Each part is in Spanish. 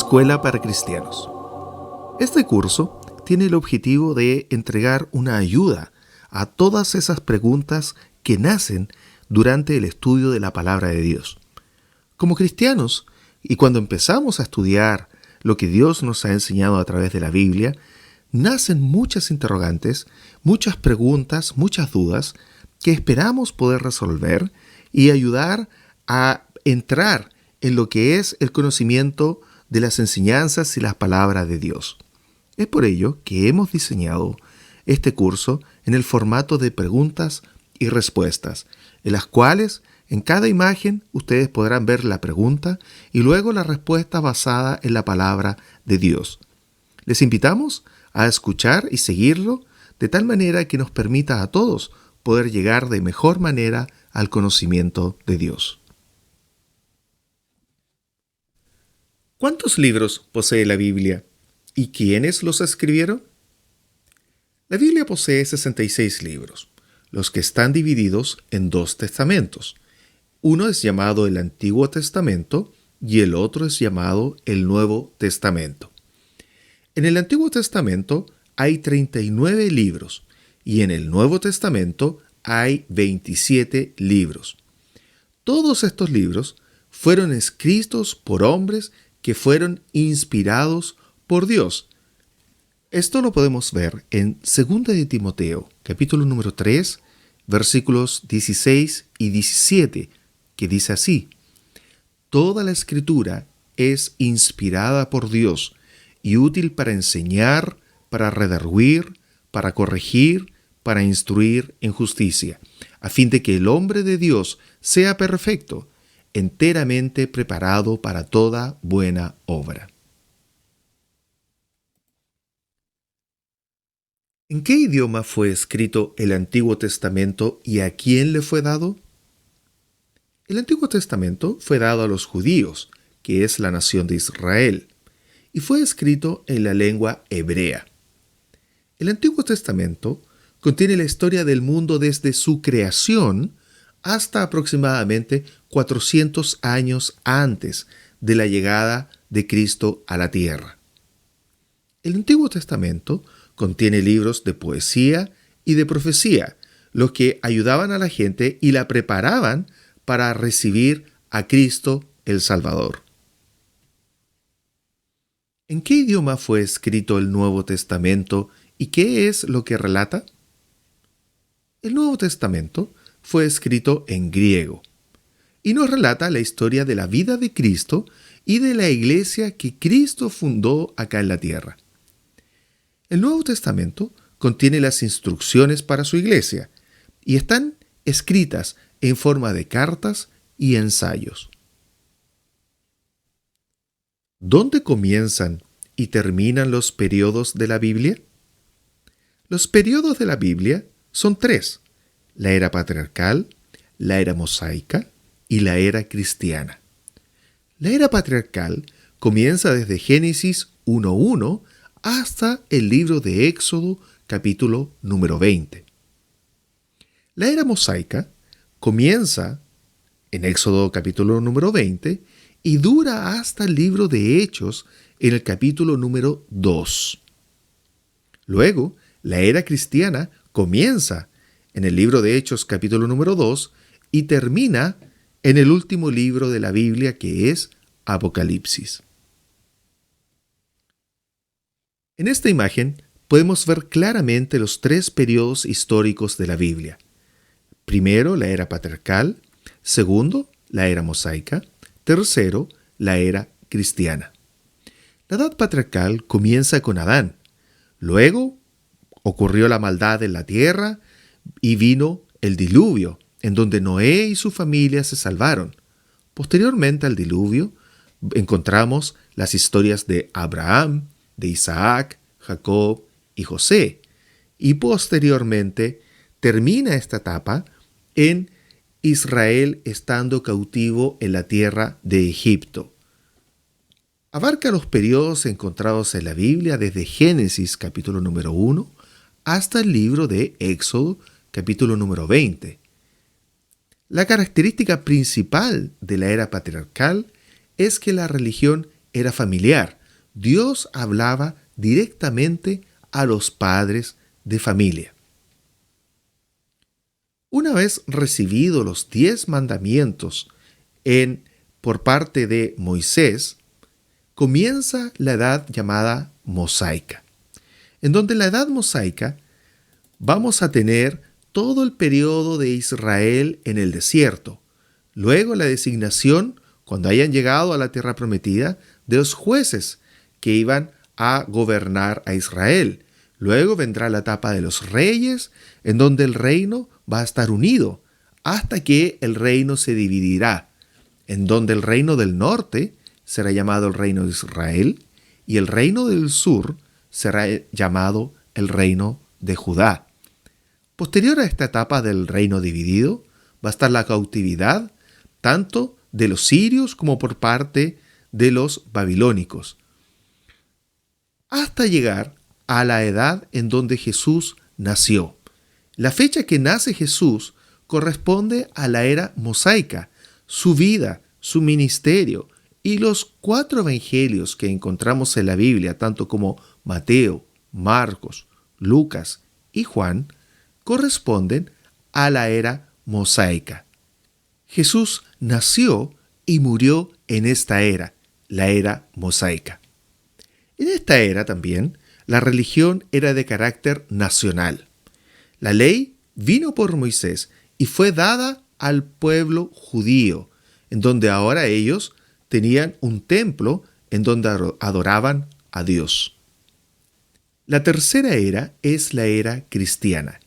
Escuela para Cristianos. Este curso tiene el objetivo de entregar una ayuda a todas esas preguntas que nacen durante el estudio de la palabra de Dios. Como cristianos, y cuando empezamos a estudiar lo que Dios nos ha enseñado a través de la Biblia, nacen muchas interrogantes, muchas preguntas, muchas dudas que esperamos poder resolver y ayudar a entrar en lo que es el conocimiento de las enseñanzas y las palabras de Dios. Es por ello que hemos diseñado este curso en el formato de preguntas y respuestas, en las cuales en cada imagen ustedes podrán ver la pregunta y luego la respuesta basada en la palabra de Dios. Les invitamos a escuchar y seguirlo de tal manera que nos permita a todos poder llegar de mejor manera al conocimiento de Dios. ¿Cuántos libros posee la Biblia? ¿Y quiénes los escribieron? La Biblia posee 66 libros, los que están divididos en 2 testamentos. Uno es llamado el Antiguo Testamento y el otro es llamado el Nuevo Testamento. En el Antiguo Testamento hay 39 libros y en el Nuevo Testamento hay 27 libros. Todos estos libros fueron escritos por hombres que fueron inspirados por Dios. Esto lo podemos ver en 2 de Timoteo, capítulo número 3, versículos 16 y 17, que dice así: Toda la Escritura es inspirada por Dios y útil para enseñar, para redarguir, para corregir, para instruir en justicia, a fin de que el hombre de Dios sea perfecto, enteramente preparado para toda buena obra. ¿En qué idioma fue escrito el Antiguo Testamento y a quién le fue dado? El Antiguo Testamento fue dado a los judíos, que es la nación de Israel, y fue escrito en la lengua hebrea. El Antiguo Testamento contiene la historia del mundo desde su creación hasta aproximadamente 400 años antes de la llegada de Cristo a la tierra. El Antiguo Testamento contiene libros de poesía y de profecía, los que ayudaban a la gente y la preparaban para recibir a Cristo el Salvador. ¿En qué idioma fue escrito el Nuevo Testamento y qué es lo que relata? El Nuevo Testamento fue escrito en griego y nos relata la historia de la vida de Cristo y de la iglesia que Cristo fundó acá en la tierra. El Nuevo Testamento contiene las instrucciones para su iglesia y están escritas en forma de cartas y ensayos. ¿Dónde comienzan y terminan los periodos de la Biblia? Los periodos de la Biblia son 3: la era patriarcal, la era mosaica y la era cristiana. La era patriarcal comienza desde Génesis 1:1 hasta el libro de Éxodo, capítulo número 20. La era mosaica comienza en Éxodo, capítulo número 20, y dura hasta el libro de Hechos, en el capítulo número 2. Luego, la era cristiana comienza en el libro de Hechos, capítulo número 2, y termina en el último libro de la Biblia, que es Apocalipsis. En esta imagen podemos ver claramente los 3 periodos históricos de la Biblia. Primero, la era patriarcal. Segundo, la era mosaica. Tercero, la era cristiana. La edad patriarcal comienza con Adán. Luego ocurrió la maldad en la tierra y vino el diluvio, en donde Noé y su familia se salvaron. Posteriormente al diluvio, encontramos las historias de Abraham, de Isaac, Jacob y José. Y posteriormente termina esta etapa en Israel estando cautivo en la tierra de Egipto. Abarca los periodos encontrados en la Biblia desde Génesis capítulo número 1 hasta el libro de Éxodo capítulo número 20. La característica principal de la era patriarcal es que la religión era familiar, Dios hablaba directamente a los padres de familia. Una vez recibidos los 10 mandamientos por parte de Moisés, comienza la edad llamada mosaica, en donde en la edad mosaica vamos a tener todo el periodo de Israel en el desierto, luego la designación, cuando hayan llegado a la tierra prometida, de los jueces que iban a gobernar a Israel. Luego vendrá la etapa de los reyes, en donde el reino va a estar unido, hasta que el reino se dividirá, en donde el reino del norte será llamado el reino de Israel, y el reino del sur será llamado el reino de Judá. Posterior a esta etapa del reino dividido, va a estar la cautividad, tanto de los sirios como por parte de los babilónicos, hasta llegar a la edad en donde Jesús nació. La fecha que nace Jesús corresponde a la era mosaica, su vida, su ministerio y los 4 evangelios que encontramos en la Biblia, tanto como Mateo, Marcos, Lucas y Juan, corresponden a la era mosaica. Jesús nació y murió en esta era, la era mosaica. En esta era también, la religión era de carácter nacional. La ley vino por Moisés y fue dada al pueblo judío, en donde ahora ellos tenían un templo en donde adoraban a Dios. La tercera era es la era cristiana,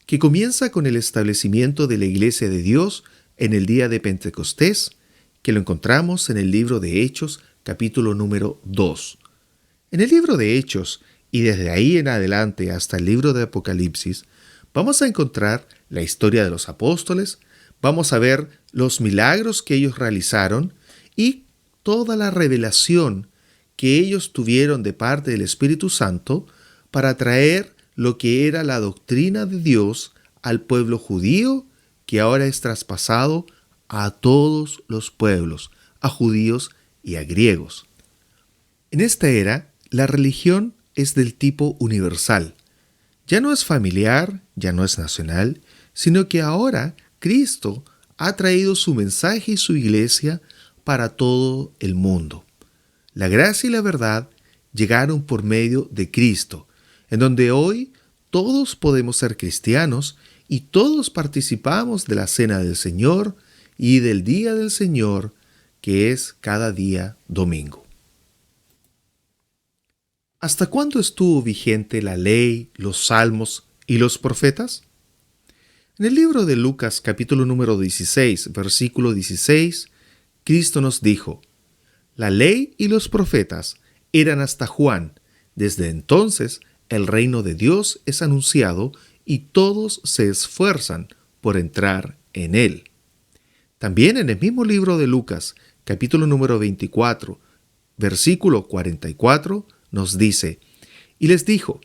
que comienza con el establecimiento de la Iglesia de Dios en el día de Pentecostés, que lo encontramos en el libro de Hechos, capítulo número 2. En el libro de Hechos, y desde ahí en adelante hasta el libro de Apocalipsis, vamos a encontrar la historia de los apóstoles, vamos a ver los milagros que ellos realizaron y toda la revelación que ellos tuvieron de parte del Espíritu Santo para traer lo que era la doctrina de Dios al pueblo judío, que ahora es traspasado a todos los pueblos, a judíos y a griegos. En esta era, la religión es del tipo universal. Ya no es familiar, ya no es nacional, sino que ahora Cristo ha traído su mensaje y su iglesia para todo el mundo. La gracia y la verdad llegaron por medio de Cristo, en donde hoy todos podemos ser cristianos y todos participamos de la cena del Señor y del día del Señor, que es cada día domingo. ¿Hasta cuándo estuvo vigente la ley, los salmos y los profetas? En el libro de Lucas, capítulo número 16, versículo 16, Cristo nos dijo: la ley y los profetas eran hasta Juan. Desde entonces el reino de Dios es anunciado y todos se esfuerzan por entrar en él. También en el mismo libro de Lucas, capítulo número 24, versículo 44, nos dice: y les dijo: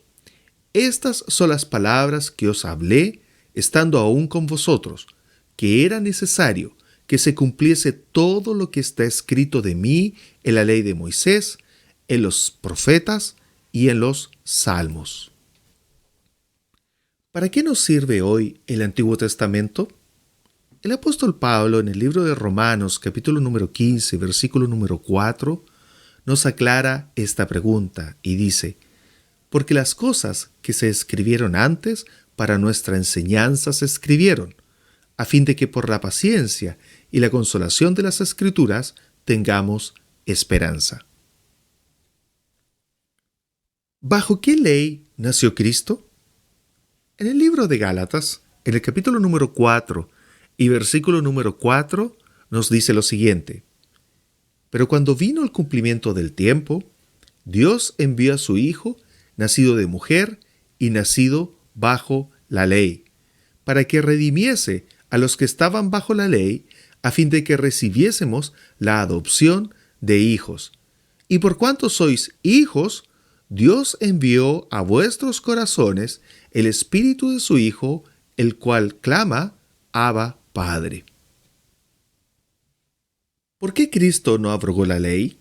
estas son las palabras que os hablé estando aún con vosotros, que era necesario que se cumpliese todo lo que está escrito de mí en la ley de Moisés, en los profetas y en los salmos. ¿Para qué nos sirve hoy el Antiguo Testamento? El apóstol Pablo, en el libro de Romanos, capítulo número 15, versículo número 4, nos aclara esta pregunta y dice: porque las cosas que se escribieron antes para nuestra enseñanza se escribieron, a fin de que por la paciencia y la consolación de las Escrituras tengamos esperanza. ¿Bajo qué ley nació Cristo? En el libro de Gálatas, en el capítulo número 4 y versículo número 4, nos dice lo siguiente: pero cuando vino el cumplimiento del tiempo, Dios envió a su Hijo, nacido de mujer y nacido bajo la ley, para que redimiese a los que estaban bajo la ley, a fin de que recibiésemos la adopción de hijos. Y por cuanto sois hijos, Dios envió a vuestros corazones el Espíritu de su Hijo, el cual clama: Abba, Padre. ¿Por qué Cristo no abrogó la ley?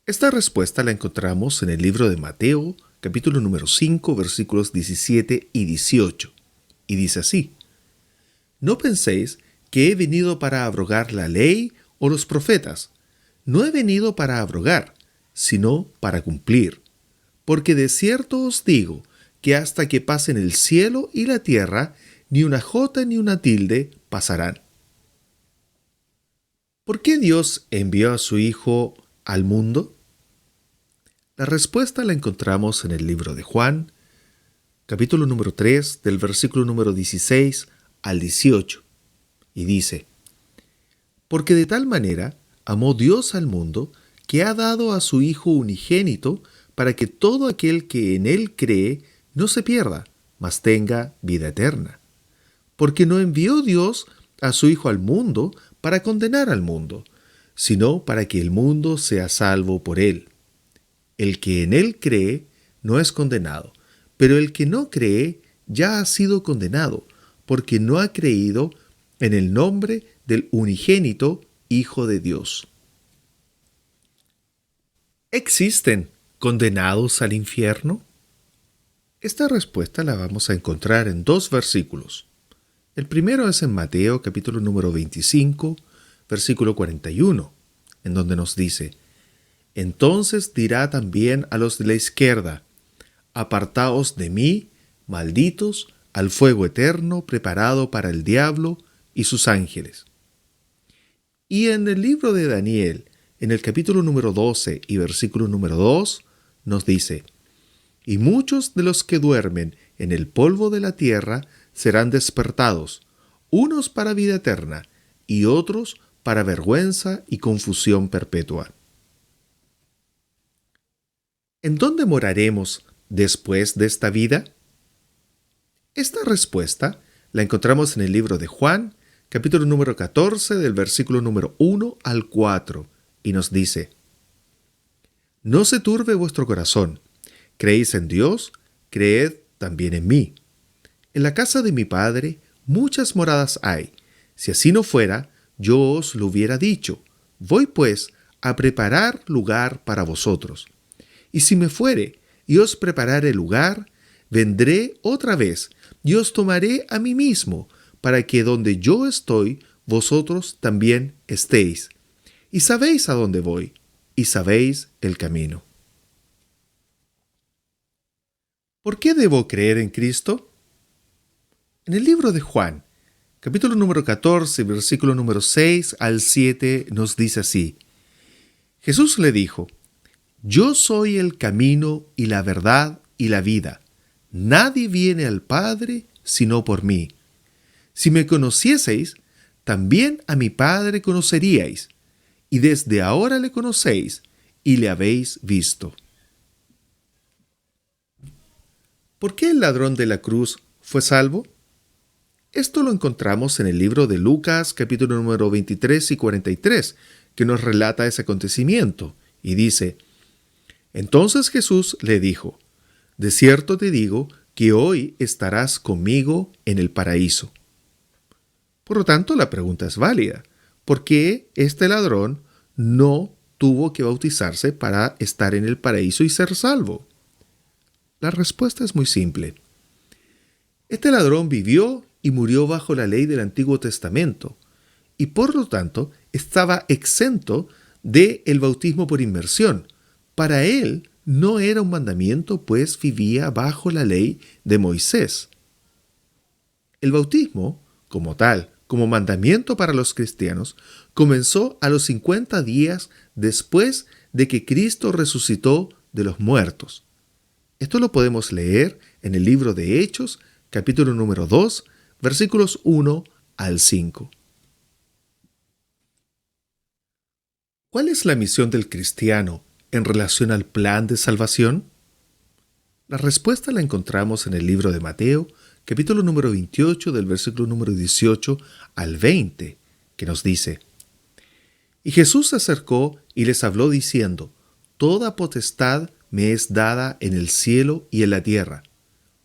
Esta respuesta la encontramos en el libro de Mateo, capítulo número 5, versículos 17 y 18. Y dice así: No penséis que he venido para abrogar la ley o los profetas. No he venido para abrogar, sino para cumplir. Porque de cierto os digo que hasta que pasen el cielo y la tierra, ni una jota ni una tilde pasarán. ¿Por qué Dios envió a su Hijo al mundo? La respuesta la encontramos en el libro de Juan, capítulo número 3, del versículo número 16 al 18, y dice: Porque de tal manera amó Dios al mundo, que ha dado a su Hijo unigénito, para que todo aquel que en Él cree no se pierda, mas tenga vida eterna. Porque no envió Dios a su Hijo al mundo para condenar al mundo, sino para que el mundo sea salvo por Él. El que en Él cree no es condenado, pero el que no cree ya ha sido condenado, porque no ha creído en el nombre del unigénito Hijo de Dios. ¿Existen condenados al infierno? Esta respuesta la vamos a encontrar en dos versículos. El primero es en Mateo capítulo número 25, versículo 41, en donde nos dice: Entonces dirá también a los de la izquierda: Apartaos de mí, malditos, al fuego eterno preparado para el diablo y sus ángeles. Y en el libro de Daniel, en el capítulo número 12 y versículo número 2, nos dice: Y muchos de los que duermen en el polvo de la tierra serán despertados, unos para vida eterna y otros para vergüenza y confusión perpetua. ¿En dónde moraremos después de esta vida? Esta respuesta la encontramos en el libro de Juan, capítulo número 14, del versículo número 1 al 4, y nos dice: No se turbe vuestro corazón. ¿Creéis en Dios? Creed también en mí. En la casa de mi Padre muchas moradas hay. Si así no fuera, yo os lo hubiera dicho. Voy pues a preparar lugar para vosotros. Y si me fuere y os preparare lugar, vendré otra vez y os tomaré a mí mismo, para que donde yo estoy, vosotros también estéis. Y sabéis a dónde voy, y sabéis el camino. ¿Por qué debo creer en Cristo? En el libro de Juan, capítulo número 14, versículo número 6 al 7, nos dice así: Jesús le dijo: Yo soy el camino y la verdad y la vida. Nadie viene al Padre sino por mí. Si me conocieseis, también a mi Padre conoceríais, y desde ahora le conocéis y le habéis visto. ¿Por qué el ladrón de la cruz fue salvo? Esto lo encontramos en el libro de Lucas, capítulo número 23 y 43, que nos relata ese acontecimiento, y dice: Entonces Jesús le dijo: De cierto te digo que hoy estarás conmigo en el paraíso. Por lo tanto, la pregunta es válida: ¿por qué este ladrón no tuvo que bautizarse para estar en el paraíso y ser salvo? La respuesta es muy simple. Este ladrón vivió y murió bajo la ley del Antiguo Testamento, y por lo tanto estaba exento del bautismo por inmersión. Para él no era un mandamiento, pues vivía bajo la ley de Moisés. El bautismo, como tal, como mandamiento para los cristianos, comenzó a los 50 días después de que Cristo resucitó de los muertos. Esto lo podemos leer en el libro de Hechos, capítulo número 2, versículos 1 al 5. ¿Cuál es la misión del cristiano en relación al plan de salvación? La respuesta la encontramos en el libro de Mateo, capítulo número 28, del versículo número 18 al 20, que nos dice: Y Jesús se acercó y les habló diciendo: Toda potestad me es dada en el cielo y en la tierra.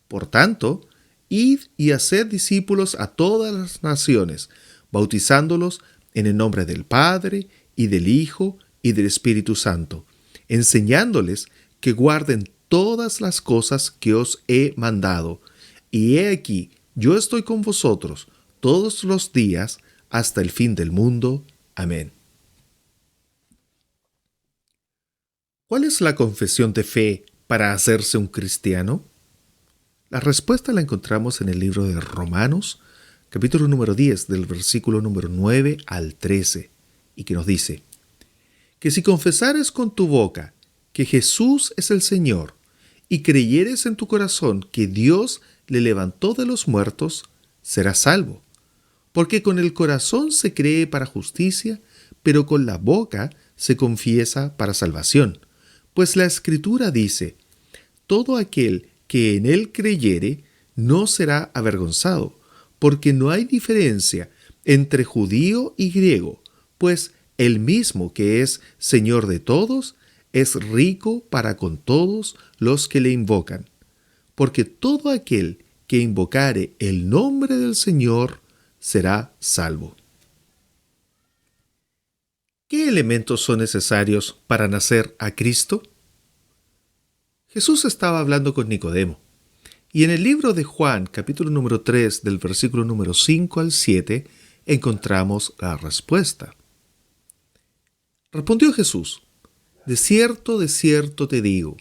Por tanto, id y haced discípulos a todas las naciones, bautizándolos en el nombre del Padre, y del Hijo, y del Espíritu Santo, enseñándoles que guarden todas las cosas que os he mandado. Y he aquí, yo estoy con vosotros todos los días hasta el fin del mundo. Amén. ¿Cuál es la confesión de fe para hacerse un cristiano? La respuesta la encontramos en el libro de Romanos, capítulo número 10, del versículo número 9 al 13, y que nos dice que si confesares con tu boca que Jesús es el Señor y creyeres en tu corazón que Dios le levantó de los muertos, serás salvo. Porque con el corazón se cree para justicia, pero con la boca se confiesa para salvación. Pues la Escritura dice, todo aquel que en él creyere no será avergonzado, porque no hay diferencia entre judío y griego, pues el mismo que es Señor de todos, es rico para con todos los que le invocan. Porque todo aquel que invocare el nombre del Señor será salvo. ¿Qué elementos son necesarios para nacer a Cristo? Jesús estaba hablando con Nicodemo, y en el libro de Juan, capítulo número 3, del versículo número 5 al 7, encontramos la respuesta. Respondió Jesús, de cierto te digo,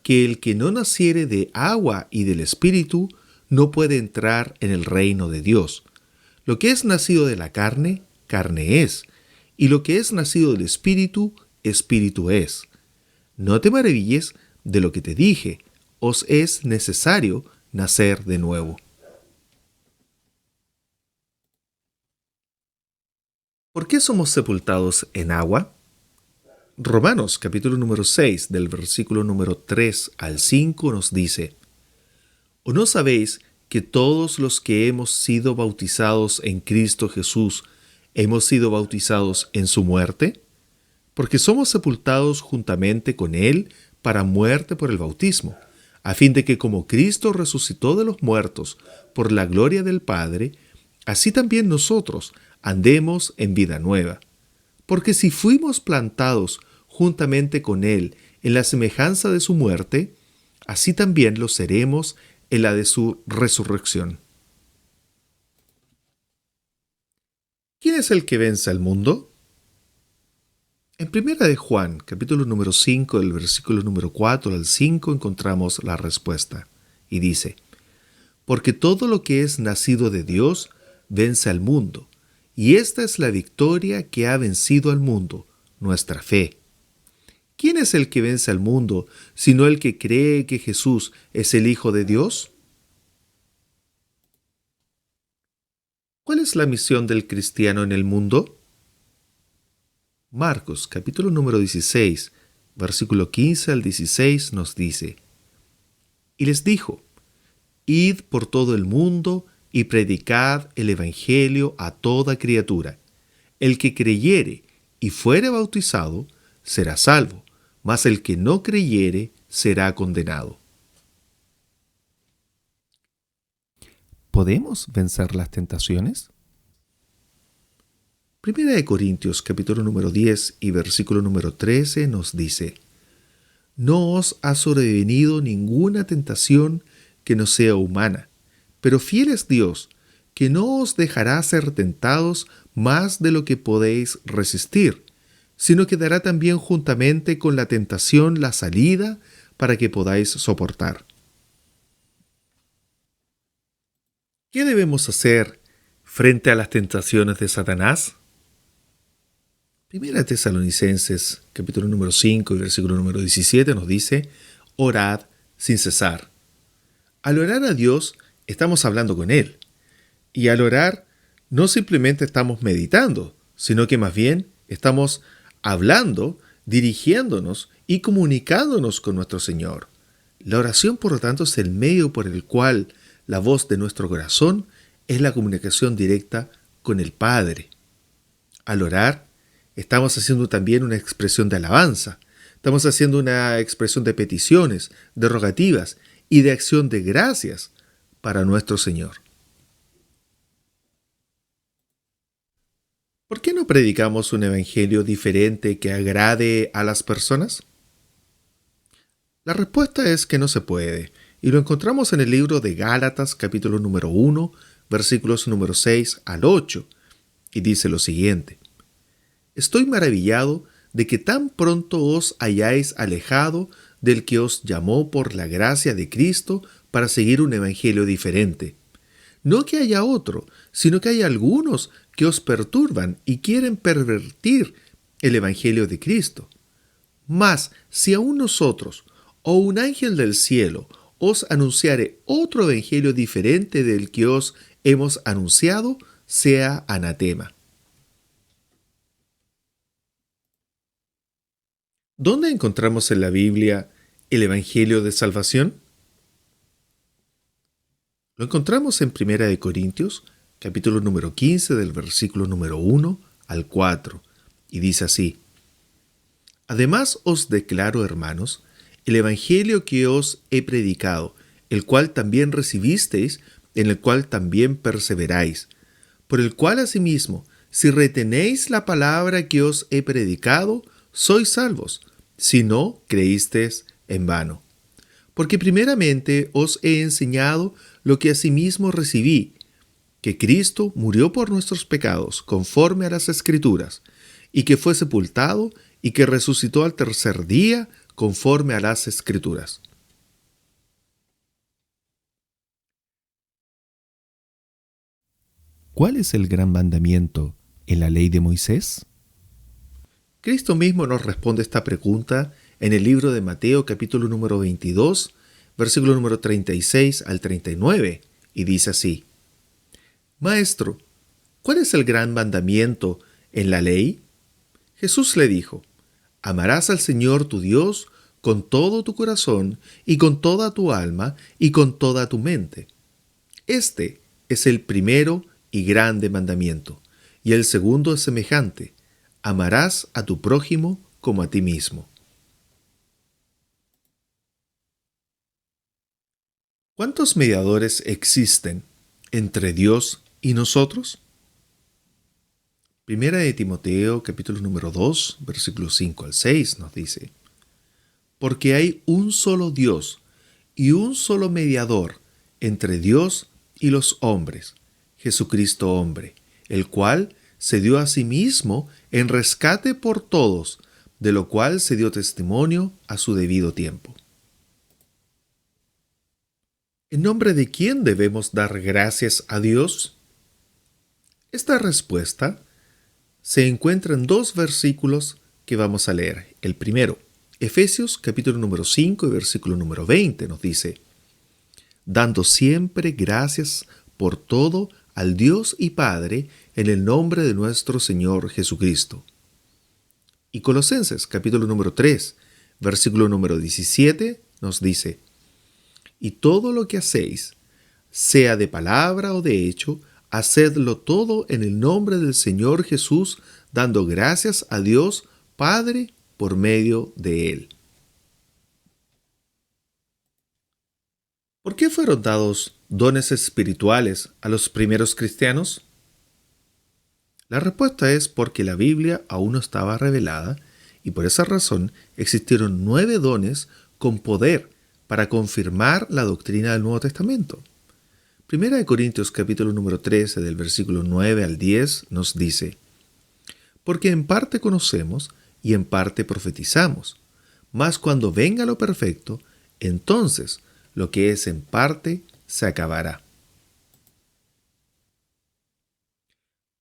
que el que no naciere de agua y del Espíritu no puede entrar en el reino de Dios. Lo que es nacido de la carne, carne es, y lo que es nacido del Espíritu, Espíritu es. No te maravilles de lo que te dije, os es necesario nacer de nuevo. ¿Por qué somos sepultados en agua? Romanos capítulo número 6, del versículo número 3 al 5 nos dice, ¿o no sabéis que todos los que hemos sido bautizados en Cristo Jesús hemos sido bautizados en su muerte? Porque somos sepultados juntamente con Él para muerte por el bautismo, a fin de que como Cristo resucitó de los muertos por la gloria del Padre, así también nosotros andemos en vida nueva. Porque si fuimos plantados juntamente con Él en la semejanza de su muerte, así también lo seremos en la de su resurrección. ¿Quién es el que vence al mundo? En primera de Juan, capítulo número 5, del versículo número 4 al 5, encontramos la respuesta. Y dice, porque todo lo que es nacido de Dios vence al mundo, y esta es la victoria que ha vencido al mundo, nuestra fe. ¿Quién es el que vence al mundo, sino el que cree que Jesús es el Hijo de Dios? ¿Cuál es la misión del cristiano en el mundo? Marcos, capítulo número 16, versículo 15 al 16 nos dice, y les dijo, id por todo el mundo y predicad el evangelio a toda criatura. El que creyere y fuere bautizado será salvo, mas el que no creyere será condenado. ¿Podemos vencer las tentaciones? Primera de Corintios, capítulo número 10 y versículo número 13 nos dice, no os ha sobrevenido ninguna tentación que no sea humana, pero fiel es Dios, que no os dejará ser tentados más de lo que podéis resistir, sino que dará también juntamente con la tentación la salida para que podáis soportar. ¿Qué debemos hacer frente a las tentaciones de Satanás? Primera Tesalonicenses, capítulo número 5 y versículo número 17 nos dice, orad sin cesar. Al orar a Dios, estamos hablando con Él. Y al orar, no simplemente estamos meditando, sino que más bien estamos hablando, dirigiéndonos y comunicándonos con nuestro Señor. La oración, por lo tanto, es el medio por el cual la voz de nuestro corazón es la comunicación directa con el Padre. Al orar, estamos haciendo también una expresión de alabanza, estamos haciendo una expresión de peticiones, de rogativas y de acción de gracias para nuestro Señor. ¿Por qué no predicamos un evangelio diferente que agrade a las personas? La respuesta es que no se puede, y lo encontramos en el libro de Gálatas, capítulo número 1, versículos número 6 al 8, y dice lo siguiente: Estoy maravillado de que tan pronto os hayáis alejado del que os llamó por la gracia de Cristo para seguir un evangelio diferente. No que haya otro, sino que hay algunos que os perturban y quieren pervertir el evangelio de Cristo. Mas si aún nosotros o un ángel del cielo os anunciare otro evangelio diferente del que os hemos anunciado, sea anatema. ¿Dónde encontramos en la Biblia el evangelio de salvación? Lo encontramos en Primera de Corintios, capítulo número 15, del versículo número 1 al 4, y dice así: Además os declaro, hermanos, el evangelio que os he predicado, el cual también recibisteis, en el cual también perseveráis, por el cual asimismo, si retenéis la palabra que os he predicado, sois salvos, si no creísteis en vano. Porque primeramente os he enseñado lo que asimismo recibí, que Cristo murió por nuestros pecados, conforme a las Escrituras, y que fue sepultado, y que resucitó al tercer día, conforme a las Escrituras. ¿Cuál es el gran mandamiento en la ley de Moisés? Cristo mismo nos responde esta pregunta en el libro de Mateo, capítulo número 22, versículo número 36 al 39, y dice así: Maestro, ¿cuál es el gran mandamiento en la ley? Jesús le dijo: Amarás al Señor tu Dios con todo tu corazón y con toda tu alma y con toda tu mente. Este es el primero y grande mandamiento, y el segundo es semejante: amarás a tu prójimo como a ti mismo. ¿Cuántos mediadores existen entre Dios y nosotros? Primera de Timoteo, capítulo número 2, versículos 5 al 6 nos dice: Porque hay un solo Dios y un solo mediador entre Dios y los hombres, Jesucristo hombre, el cual se dio a sí mismo en rescate por todos, de lo cual se dio testimonio a su debido tiempo. ¿En nombre de quién debemos dar gracias a Dios? Esta respuesta se encuentra en dos versículos que vamos a leer. El primero, Efesios capítulo número 5 y versículo número 20 nos dice: dando siempre gracias por todo al Dios y Padre en el nombre de nuestro Señor Jesucristo. Y Colosenses capítulo número 3, versículo número 17 nos dice: y todo lo que hacéis, sea de palabra o de hecho, hacedlo todo en el nombre del Señor Jesús, dando gracias a Dios Padre por medio de Él. ¿Por qué fueron dados dones espirituales a los primeros cristianos? La respuesta es porque la Biblia aún no estaba revelada y por esa razón existieron 9 dones con poder para confirmar la doctrina del Nuevo Testamento. Primera de Corintios capítulo número 13 del versículo 9 al 10 nos dice: porque en parte conocemos y en parte profetizamos, mas cuando venga lo perfecto, entonces lo que es en parte se acabará.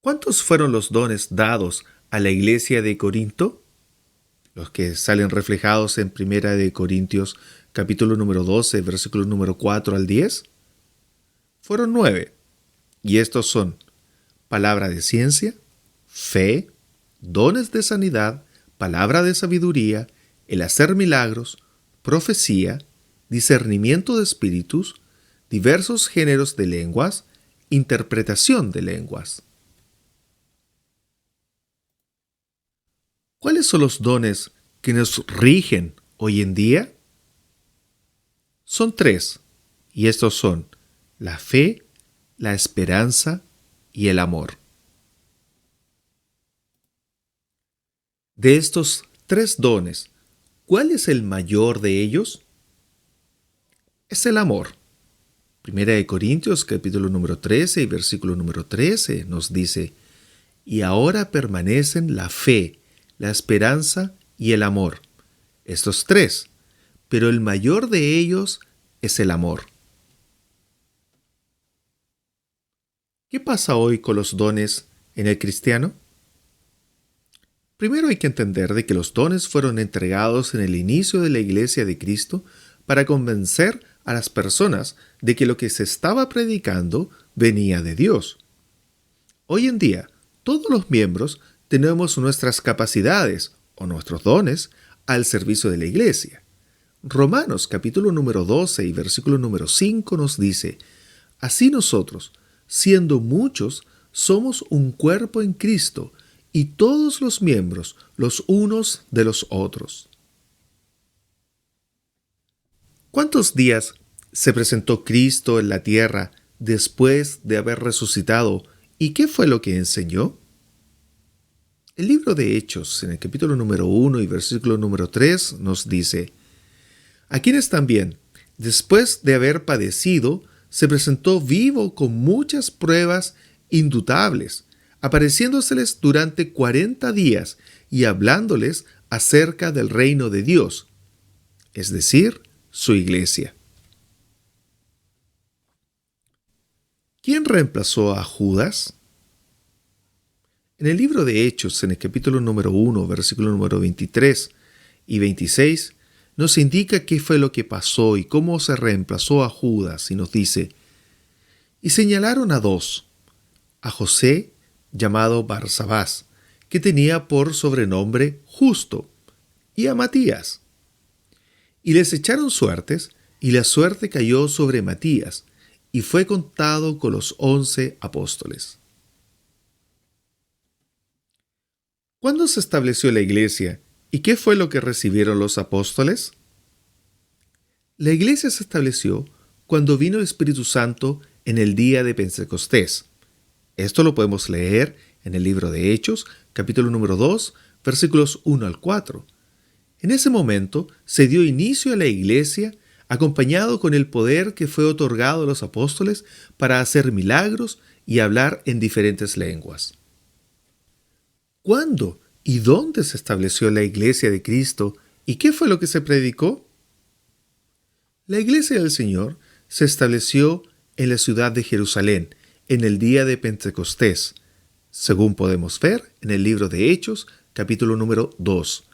¿Cuántos fueron los dones dados a la iglesia de Corinto? Los que salen reflejados en Primera de Corintios capítulo número 12, versículo número 4 al 10. Fueron 9, y estos son: palabra de ciencia, fe, dones de sanidad, palabra de sabiduría, el hacer milagros, profecía, discernimiento de espíritus, diversos géneros de lenguas, interpretación de lenguas. ¿Cuáles son los dones que nos rigen hoy en día? Son 3, y estos son la fe, la esperanza y el amor. De estos 3 dones, ¿cuál es el mayor de ellos? es el amor. Primera de Corintios, capítulo número 13 y versículo número 13 nos dice: y ahora permanecen la fe, la esperanza y el amor. Estos tres, pero el mayor de ellos es el amor. ¿Qué pasa hoy con los dones en el cristiano? Primero hay que entender de que los dones fueron entregados en el inicio de la Iglesia de Cristo para convencer a las personas de que lo que se estaba predicando venía de Dios. Hoy en día, todos los miembros tenemos nuestras capacidades o nuestros dones al servicio de la Iglesia. Romanos capítulo número 12 y versículo número 5 nos dice: así nosotros, siendo muchos, somos un cuerpo en Cristo, y todos los miembros los unos de los otros. ¿Cuántos días se presentó Cristo en la tierra después de haber resucitado, y qué fue lo que enseñó? El libro de Hechos, en el capítulo número 1 y versículo número 3, nos dice: a quienes también, después de haber padecido, se presentó vivo con muchas pruebas indubitables, apareciéndoseles durante 40 días y hablándoles acerca del reino de Dios, es decir, su iglesia. ¿Quién reemplazó a Judas? En el libro de Hechos, en el capítulo número 1, versículo número 23 y 26, nos indica qué fue lo que pasó y cómo se reemplazó a Judas, y nos dice: y señalaron a dos, a José, llamado Barsabás, que tenía por sobrenombre Justo, y a Matías. Y les echaron suertes, y la suerte cayó sobre Matías, y fue contado con los 11 apóstoles. ¿Cuándo se estableció la iglesia y qué fue lo que recibieron los apóstoles? La iglesia se estableció cuando vino el Espíritu Santo en el día de Pentecostés. Esto lo podemos leer en el libro de Hechos, capítulo número 2, versículos 1 al 4. En ese momento se dio inicio a la iglesia, acompañado con el poder que fue otorgado a los apóstoles para hacer milagros y hablar en diferentes lenguas. ¿Cuándo y dónde se estableció la iglesia de Cristo y qué fue lo que se predicó? La iglesia del Señor se estableció en la ciudad de Jerusalén en el día de Pentecostés, según podemos ver en el libro de Hechos, capítulo número 2.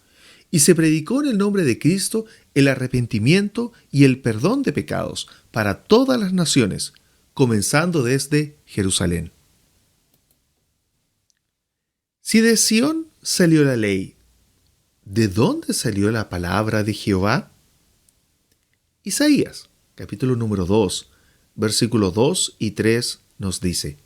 Y se predicó en el nombre de Cristo el arrepentimiento y el perdón de pecados para todas las naciones, comenzando desde Jerusalén. Si de Sión salió la ley, ¿de dónde salió la palabra de Jehová? Isaías, capítulo número 2, versículos 2 y 3 nos dice: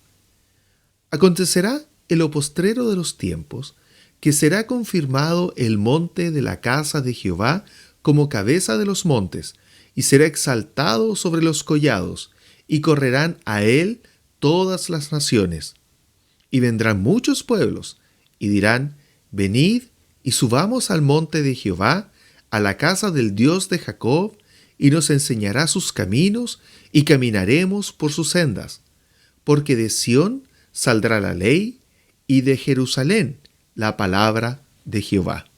acontecerá en lo postrero de los tiempos, que será confirmado el monte de la casa de Jehová como cabeza de los montes, y será exaltado sobre los collados, y correrán a él todas las naciones. Y vendrán muchos pueblos, y dirán: venid, y subamos al monte de Jehová, a la casa del Dios de Jacob, y nos enseñará sus caminos, y caminaremos por sus sendas. Porque de Sión saldrá la ley, y de Jerusalén la palabra de Jehová.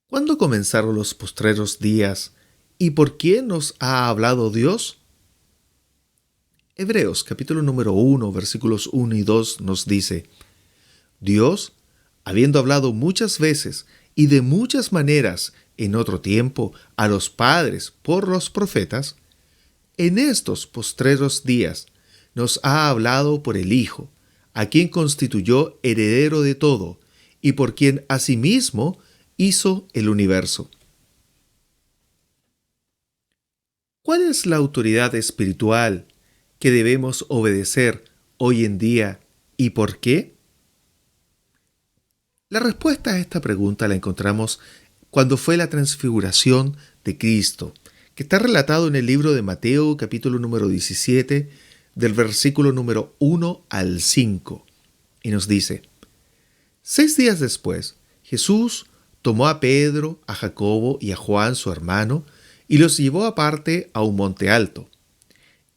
¿Cuándo comenzaron los postreros días, y por quién nos ha hablado Dios? Hebreos capítulo número 1, versículos 1 y 2 nos dice: Dios, habiendo hablado muchas veces y de muchas maneras en otro tiempo a los padres por los profetas, en estos postreros días nos ha hablado por el Hijo, a quien constituyó heredero de todo, y por quien asimismo hizo el universo. ¿Cuál es la autoridad espiritual que debemos obedecer hoy en día y por qué? La respuesta a esta pregunta la encontramos cuando fue la transfiguración de Cristo, que está relatado en el libro de Mateo, capítulo número 17, del versículo número 1 al 5, y nos dice: 6 días después, Jesús tomó a Pedro, a Jacobo y a Juan su hermano, y los llevó aparte a un monte alto.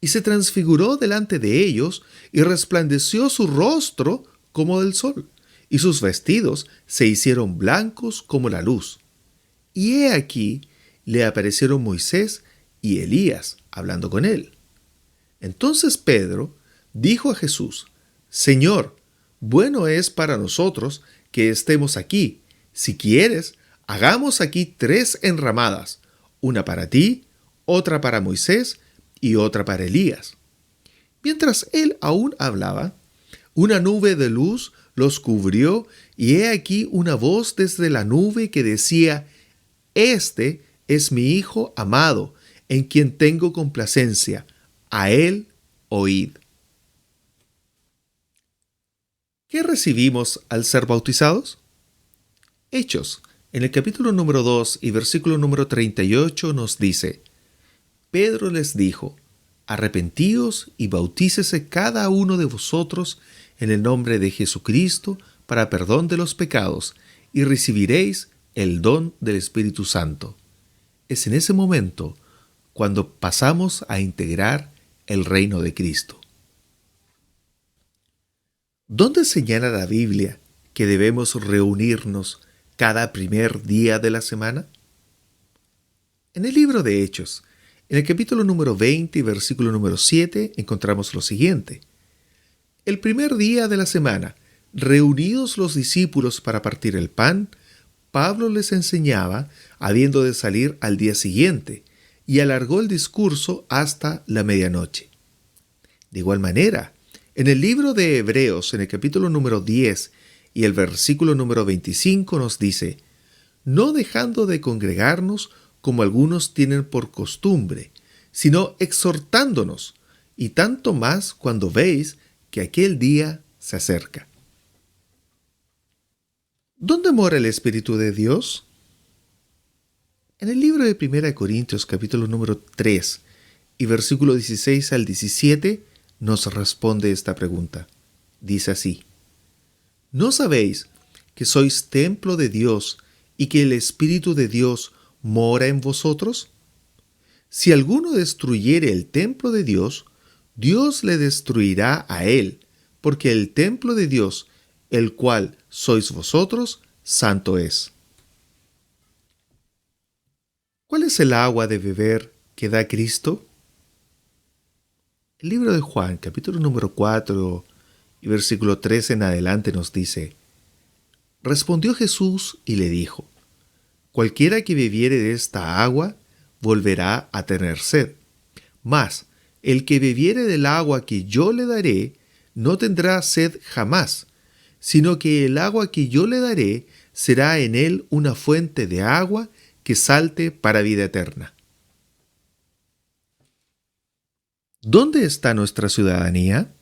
Y se transfiguró delante de ellos, y resplandeció su rostro como del sol, y sus vestidos se hicieron blancos como la luz. Y he aquí, le aparecieron Moisés y Elías hablando con él. Entonces Pedro dijo a Jesús: Señor, bueno es para nosotros que estemos aquí. Si quieres, hagamos aquí 3 enramadas, una para ti, otra para Moisés y otra para Elías. Mientras él aún hablaba, una nube de luz los cubrió, y he aquí una voz desde la nube que decía: Este es mi Hijo amado, en quien tengo complacencia. A él oíd. ¿Qué recibimos al ser bautizados? Hechos, en el capítulo número 2 y versículo número 38 nos dice: Pedro les dijo: Arrepentíos y bautícese cada uno de vosotros en el nombre de Jesucristo para perdón de los pecados, y recibiréis el don del Espíritu Santo. Es en ese momento cuando pasamos a integrar el reino de Cristo. ¿Dónde señala la Biblia que debemos reunirnos cada primer día de la semana? En el libro de Hechos, en el capítulo número 20 y versículo número 7, encontramos lo siguiente: El primer día de la semana, reunidos los discípulos para partir el pan, Pablo les enseñaba, habiendo de salir al día siguiente, y alargó el discurso hasta la medianoche. De igual manera, en el libro de Hebreos, en el capítulo número 10 y el versículo número 25 nos dice: No dejando de congregarnos como algunos tienen por costumbre, sino exhortándonos, y tanto más cuando veis que aquel día se acerca. ¿Dónde mora el Espíritu de Dios? En el libro de 1 Corintios, capítulo número 3 y versículo 16 al 17, nos responde esta pregunta. Dice así: ¿No sabéis que sois templo de Dios y que el Espíritu de Dios mora en vosotros? Si alguno destruyere el templo de Dios, Dios le destruirá a él, porque el templo de Dios, el cual sois vosotros, santo es. ¿Cuál es el agua de beber que da Cristo? El libro de Juan, capítulo número 4 y versículo 13 en adelante nos dice: Respondió Jesús y le dijo: Cualquiera que bebiere de esta agua volverá a tener sed. Mas el que bebiere del agua que yo le daré no tendrá sed jamás, sino que el agua que yo le daré será en él una fuente de agua que salte para vida eterna. ¿Dónde está nuestra ciudadanía?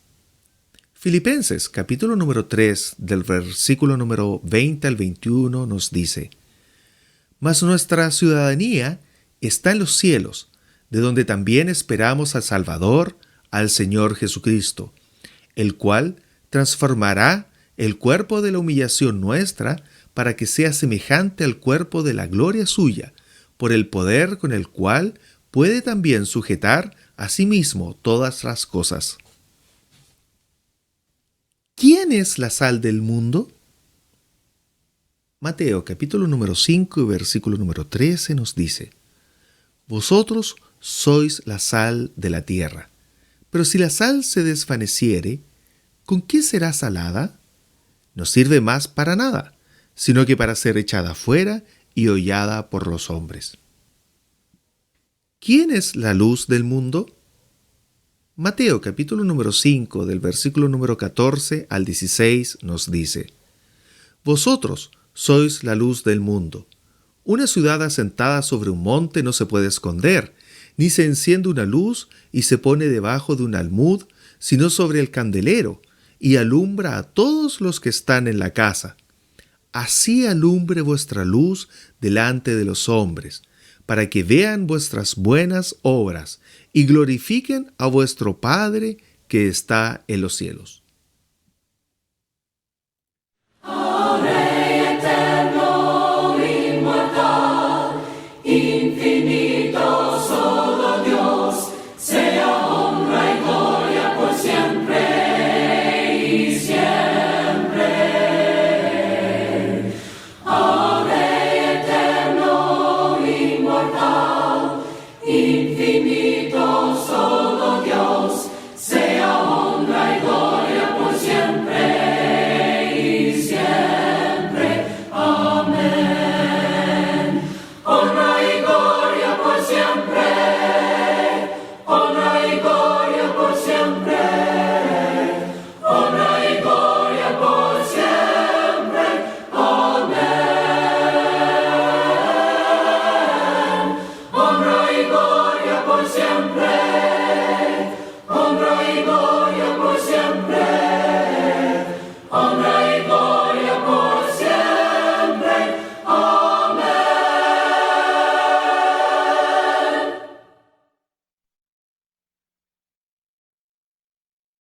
Filipenses, capítulo número 3, del versículo número 20 al 21 nos dice: Mas nuestra ciudadanía está en los cielos, de donde también esperamos al Salvador, al Señor Jesucristo, el cual transformará el cuerpo de la humillación nuestra para que sea semejante al cuerpo de la gloria suya, por el poder con el cual puede también sujetar a sí mismo todas las cosas. ¿Quién es la sal del mundo? Mateo capítulo número 5 y versículo número 13 nos dice: Vosotros sois la sal de la tierra, pero si la sal se desvaneciere, ¿con qué será salada? No sirve más para nada, sino que para ser echada fuera y hollada por los hombres. ¿Quién es la luz del mundo? Mateo capítulo número 5 del versículo número 14 al 16 nos dice: Vosotros sois la luz del mundo. Una ciudad asentada sobre un monte no se puede esconder, ni se enciende una luz y se pone debajo de un almud, sino sobre el candelero, y alumbra a todos los que están en la casa. Así alumbre vuestra luz delante de los hombres, para que vean vuestras buenas obras y glorifiquen a vuestro Padre que está en los cielos.